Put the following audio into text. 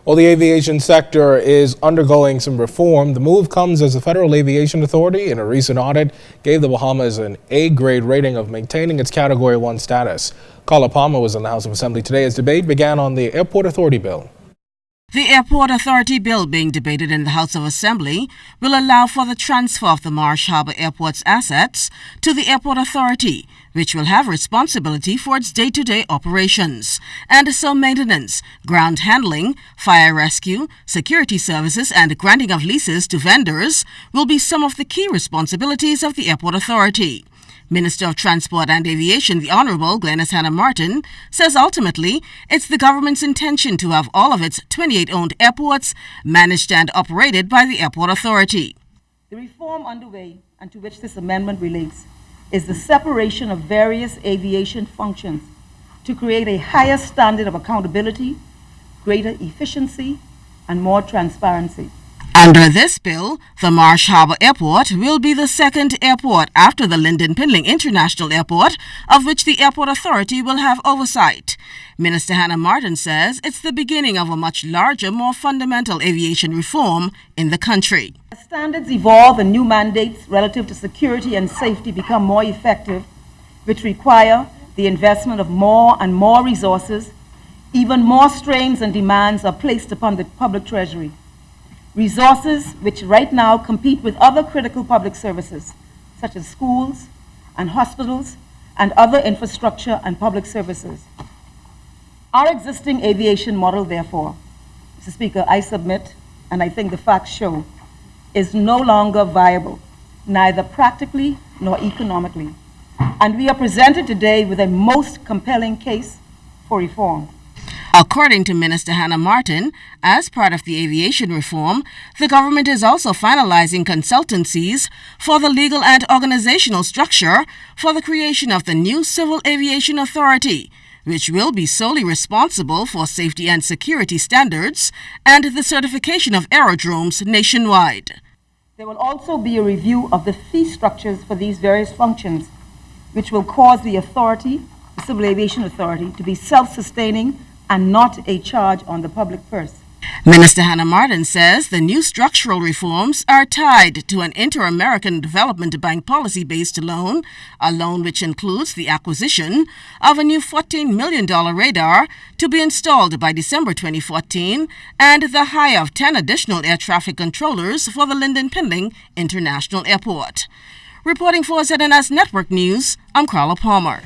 Well, the aviation sector is undergoing some reform. The move comes as the Federal Aviation Authority, in a recent audit, gave the Bahamas an A-grade rating of maintaining its Category 1 status. Carla Palmer was in the House of Assembly today as debate began on the Airport Authority bill. The Airport Authority bill being debated in the House of Assembly will allow for the transfer of the Marsh Harbour Airport's assets to the Airport Authority, which will have responsibility for its day-to-day operations, and so maintenance, ground handling, fire rescue, security services and granting of leases to vendors will be some of the key responsibilities of the Airport Authority. Minister of Transport and Aviation, the Honourable Glenys Hannah Martin, says ultimately it's the government's intention to have all of its 28 owned airports managed and operated by the Airport Authority. The reform underway, and to which this amendment relates, is the separation of various aviation functions to create a higher standard of accountability, greater efficiency, and more transparency. Under this bill, the Marsh Harbour Airport will be the second airport after the Lynden Pindling International Airport, of which the Airport Authority will have oversight. Minister Hannah Martin says it's the beginning of a much larger, more fundamental aviation reform in the country. As standards evolve and new mandates relative to security and safety become more effective, which require the investment of more and more resources, even more strains and demands are placed upon the public treasury. Resources which right now compete with other critical public services, such as schools and hospitals and other infrastructure and public services. Our existing aviation model, therefore, Mr. Speaker, I submit, and I think the facts show, is no longer viable, neither practically nor economically. And we are presented today with a most compelling case for reform. According to Minister Hannah Martin, as part of the aviation reform, the government is also finalizing consultancies for the legal and organizational structure for the creation of the new Civil Aviation Authority, which will be solely responsible for safety and security standards and the certification of aerodromes nationwide. There will also be a review of the fee structures for these various functions, which will cause the authority, the Civil Aviation Authority, to be self-sustaining and not a charge on the public purse. Minister Hannah Martin says the new structural reforms are tied to an Inter-American Development Bank policy-based loan, a loan which includes the acquisition of a new $14 million radar to be installed by December 2014 and the hire of 10 additional air traffic controllers for the Lynden Pindling International Airport. Reporting for ZNS Network News, I'm Carla Palmer.